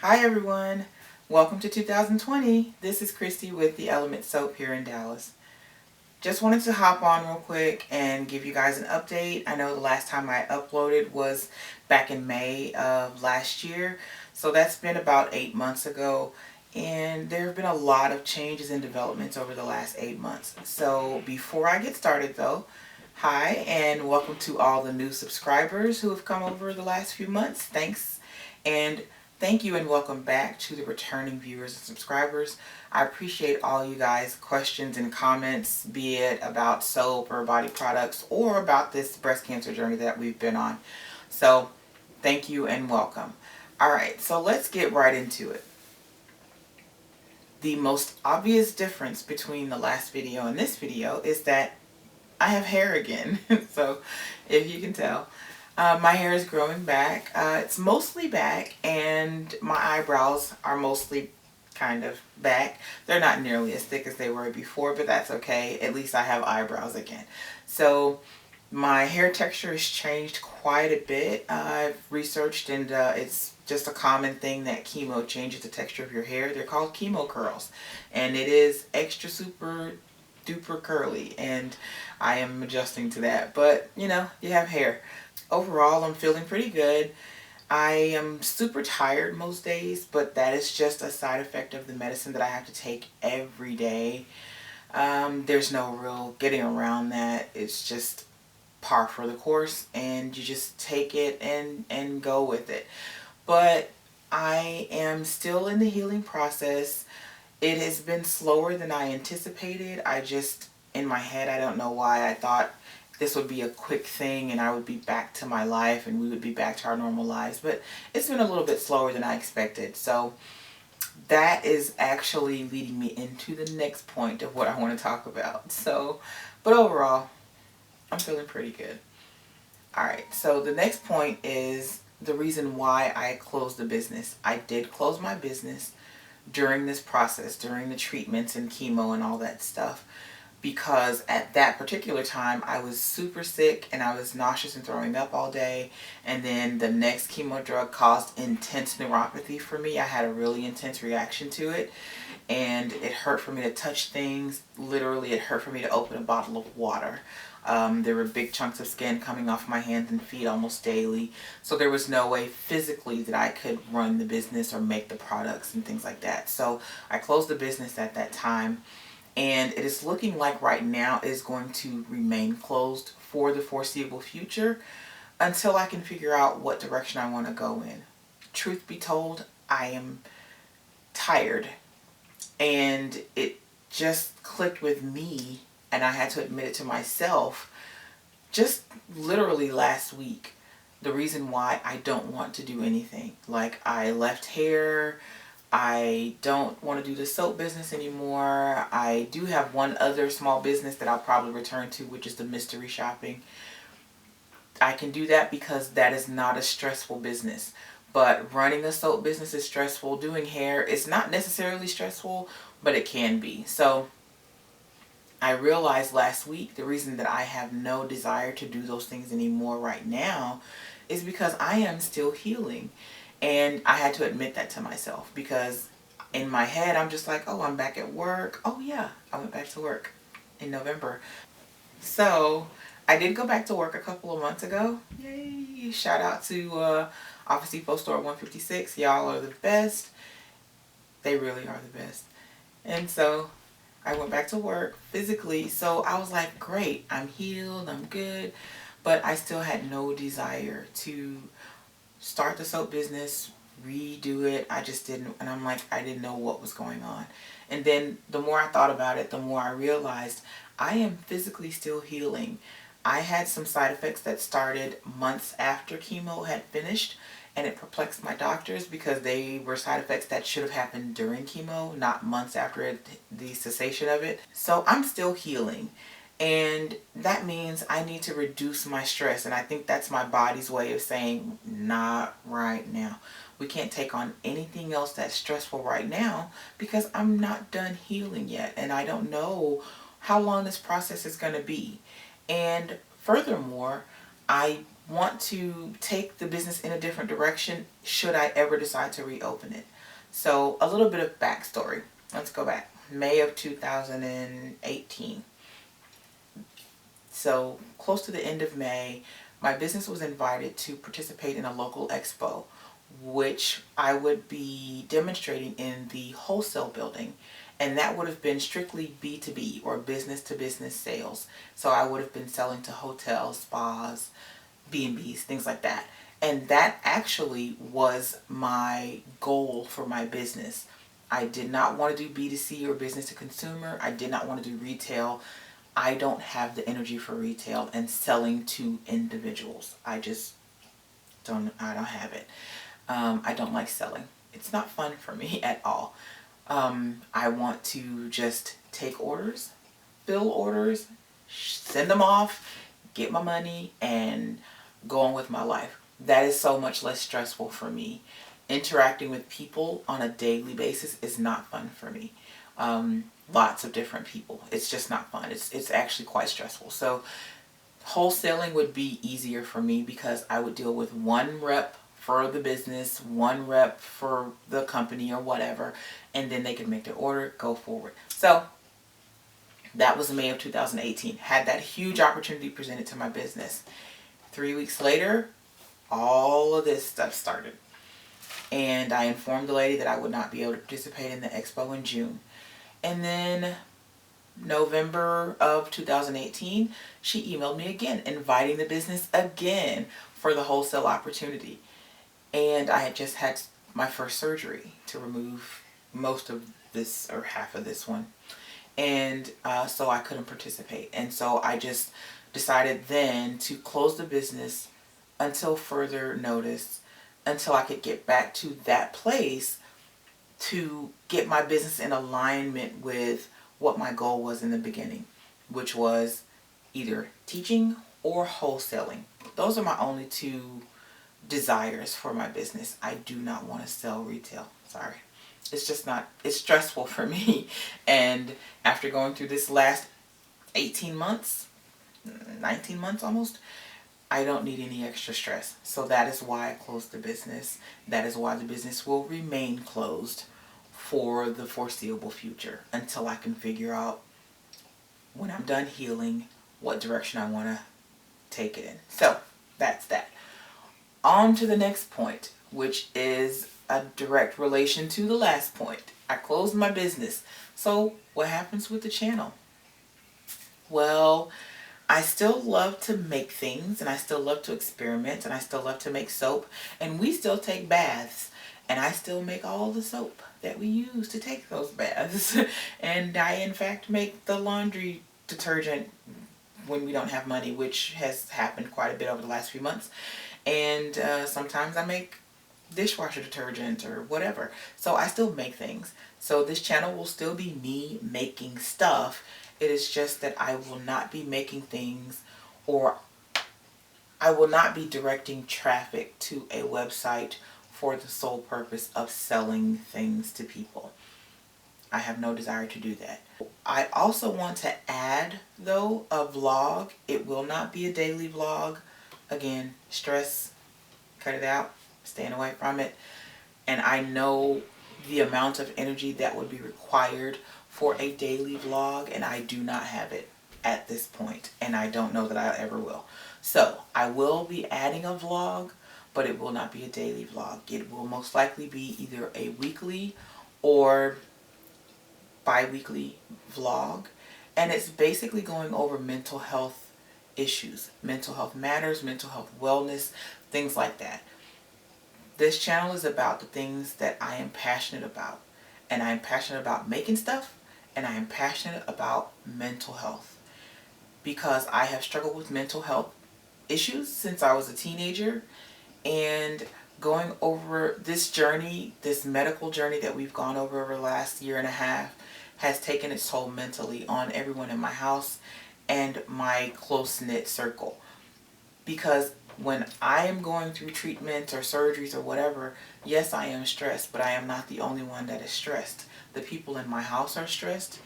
Hi everyone, welcome to 2020. This is Christy with the Element Soap here in Dallas. Just wanted to hop on real quick and give you guys an update. I know the last time I uploaded was back in May of last year, so that's been about 8 months ago. And there have been a lot of changes and developments over the last 8 months. So before I get started though, hi and welcome to all the new subscribers who have come over the last few months. Thanks. And thank you and welcome back to the returning viewers and subscribers. I appreciate all you guys' questions and comments, be it about soap or body products or about this breast cancer journey that we've been on. So thank you and welcome. All right, so let's get right into it. The most obvious difference between the last video and this video is that I have hair again. So if you can tell, my hair is growing back. It's mostly back, and my eyebrows are mostly kind of back. They're not nearly as thick as they were before, but that's okay. At least I have eyebrows again. So my hair texture has changed quite a bit. I've researched, and it's just a common thing that chemo changes the texture of your hair. They're called chemo curls, and it is extra super duper curly, and I am adjusting to that. But you know, you have hair. Overall, I'm feeling pretty good. I am super tired most days, but that is just a side effect of the medicine that I have to take every day. There's no real getting around that. It's just par for the course, and you just take it and go with it. But I am still in the healing process. It has been slower than I anticipated. I just, in my head, I don't know why, I thought this would be a quick thing and I would be back to my life and we would be back to our normal lives. But it's been a little bit slower than I expected. So that is actually leading me into the next point of what I want to talk about. So, but overall, I'm feeling pretty good. Alright, so the next point is the reason why I closed the business. I did close my business during this process, during the treatments and chemo and all that stuff, because at that particular time I was super sick and I was nauseous and throwing up all day, and then the next chemo drug caused intense neuropathy for me. I had a really intense reaction to it, and it hurt for me to touch things. Literally, it hurt for me to open a bottle of water. There were big chunks of skin coming off my hands and feet almost daily. So there was no way physically that I could run the business or make the products and things like that. So I closed the business at that time. And it is looking like right now it is going to remain closed for the foreseeable future until I can figure out what direction I want to go in. Truth be told, I am tired. And it just clicked with me, and I had to admit it to myself just literally last week. The reason why I don't want to do anything. Like, I left hair. I don't want to do the soap business anymore. I do have one other small business that I'll probably return to, which is the mystery shopping. I can do that because that is not a stressful business. But running a soap business is stressful. Doing hair is not necessarily stressful, but it can be. So I realized last week the reason that I have no desire to do those things anymore right now is because I am still healing. And I had to admit that to myself, because in my head I'm just like, oh, I'm back at work. Oh yeah, I went back to work in November. So I did go back to work a couple of months ago. Yay! Shout out to Office Depot Store 156. Y'all are the best. They really are the best. And so I went back to work physically. So I was like, great, I'm healed, I'm good. But I still had no desire to start the soap business, redo it. I just didn't, and I'm like, I didn't know what was going on. And then the more I thought about it, the more I realized I am physically still healing. I had some side effects that started months after chemo had finished, and it perplexed my doctors because they were side effects that should have happened during chemo, not months after the cessation of it. So I'm still healing. And that means I need to reduce my stress. And I think that's my body's way of saying, not right now. We can't take on anything else that's stressful right now because I'm not done healing yet. And I don't know how long this process is going to be. And furthermore, I want to take the business in a different direction should I ever decide to reopen it. So a little bit of backstory. Let's go back. May of 2018. So close to the end of May, my business was invited to participate in a local expo, which I would be demonstrating in the wholesale building. And that would have been strictly B2B, or business to business sales. So I would have been selling to hotels, spas, B&Bs, things like that. And that actually was my goal for my business. I did not want to do B2C, or business to consumer. I did not want to do retail. I don't have the energy for retail and selling to individuals. I don't have it. I don't like selling. It's not fun for me at all. I want to just take orders, fill orders, send them off, get my money, and go on with my life. That is so much less stressful for me. Interacting with people on a daily basis is not fun for me. Lots of different people. It's just not fun. It's actually quite stressful. So wholesaling would be easier for me because I would deal with one rep for the business, one rep for the company or whatever, and then they could make their order, go forward. So that was May of 2018. Had that huge opportunity presented to my business. 3 weeks later, all of this stuff started. And I informed the lady that I would not be able to participate in the expo in June. And then November of 2018, she emailed me again, inviting the business again for the wholesale opportunity. And I had just had my first surgery to remove most of this, or half of this one. And so I couldn't participate. And so I just decided then to close the business until further notice, until I could get back to that place to get my business in alignment with what my goal was in the beginning, which was either teaching or wholesaling. Those are my only two desires for my business. I do not want to sell retail. Sorry. It's just not, it's stressful for me. And after going through this last 18 months, 19 months almost, I don't need any extra stress. So that is why I closed the business. That is why the business will remain closed for the foreseeable future until I can figure out, when I'm done healing, what direction I want to take it in. So that's that. On to the next point, which is a direct relation to the last point. I closed my business. So what happens with the channel? Well, I still love to make things, and I still love to experiment, and I still love to make soap, and we still take baths, and I still make all the soap that we use to take those baths. And I in fact make the laundry detergent when we don't have money, which has happened quite a bit over the last few months. And sometimes I make dishwasher detergent or whatever. So I still make things. So this channel will still be me making stuff. It is just that I will not be making things, or I will not be directing traffic to a website for the sole purpose of selling things to people. I have no desire to do that. I also want to add, though, a vlog. It will not be a daily vlog. Again, stress, cut it out, staying away from it. And I know the amount of energy that would be required for a daily vlog, and I do not have it at this point, and I don't know that I ever will. So I will be adding a vlog, but it will not be a daily vlog. It will most likely be either a weekly or bi-weekly vlog, and it's basically going over mental health issues, mental health matters, mental health wellness, things like that. This channel is about the things that I am passionate about, and I am passionate about making stuff, and I am passionate about mental health, because I have struggled with mental health issues since I was a teenager, and going over this journey, this medical journey that we've gone over the last year and a half, has taken its toll mentally on everyone in my house and my close-knit circle. Because when I am going through treatment or surgeries or whatever, yes, I am stressed, but I am not the only one that is stressed. The people in my house are stressed.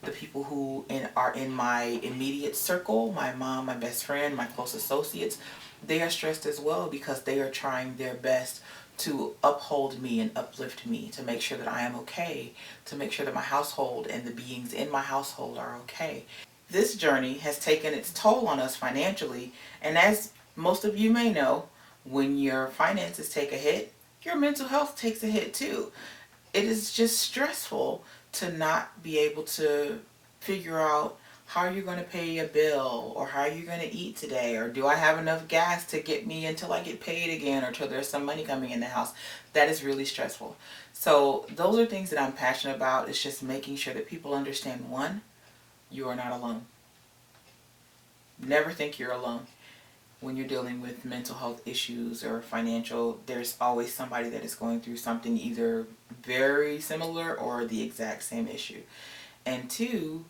the people who are in my immediate circle, my mom, my best friend, my close associates, they are stressed as well because they are trying their best to uphold me and uplift me, to make sure that I am okay, to make sure that my household and the beings in my household are okay. This journey has taken its toll on us financially, and as most of you may know, when your finances take a hit, your mental health takes a hit too. It is just stressful to not be able to figure out how you're going to pay a bill, or how you're going to eat today, or do I have enough gas to get me until I get paid again, or till there's some money coming in the house. That is really stressful. So those are things that I'm passionate about. It's just making sure that people understand, one, you are not alone. Never think you're alone. When you're dealing with mental health issues or financial, there's always somebody that is going through something either very similar or the exact same issue. And two,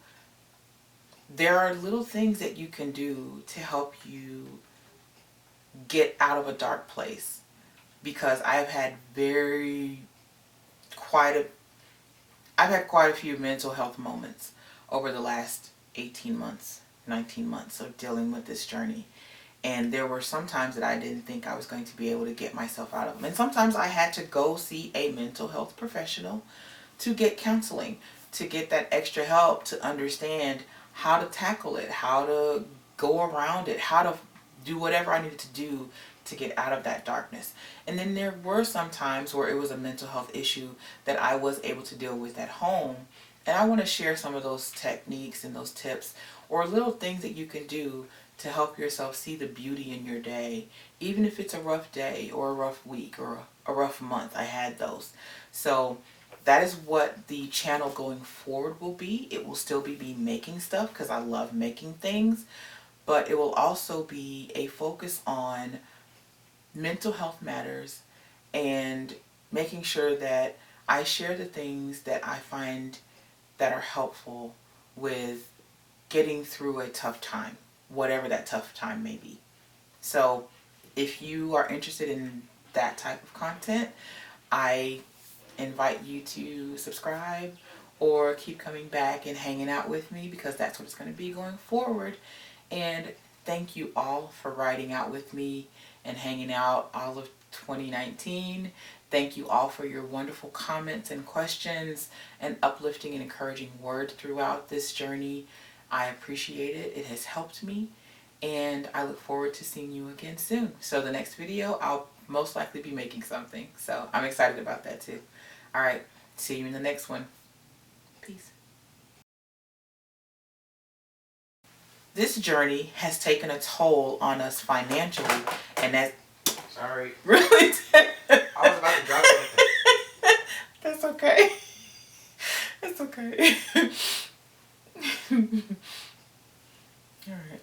there are little things that you can do to help you get out of a dark place. Because I've had quite a few mental health moments over the last 18 months, 19 months of dealing with this journey. And there were some times that I didn't think I was going to be able to get myself out of them. And sometimes I had to go see a mental health professional to get counseling, to get that extra help, to understand how to tackle it, how to go around it, how to do whatever I needed to do to get out of that darkness. And then there were some times where it was a mental health issue that I was able to deal with at home. And I want to share some of those techniques and those tips, or little things that you can do to help yourself see the beauty in your day, even if it's a rough day or a rough week or a rough month. I had those. So that is what the channel going forward will be. It will still be me making stuff because I love making things, but it will also be a focus on mental health matters and making sure that I share the things that I find that are helpful with getting through a tough time, whatever that tough time may be. So if you are interested in that type of content, I invite you to subscribe or keep coming back and hanging out with me, because that's what it's going to be going forward. And thank you all for riding out with me and hanging out all of 2019. Thank you all for your wonderful comments and questions and uplifting and encouraging words throughout this journey. I appreciate it. It has helped me, and I look forward to seeing you again soon. So the next video, I'll most likely be making something. So I'm excited about that too. All right. See you in the next one. Peace. This journey has taken a toll on us financially, and that... Sorry. Really? I was about to drop something. That's okay. It's okay. All right.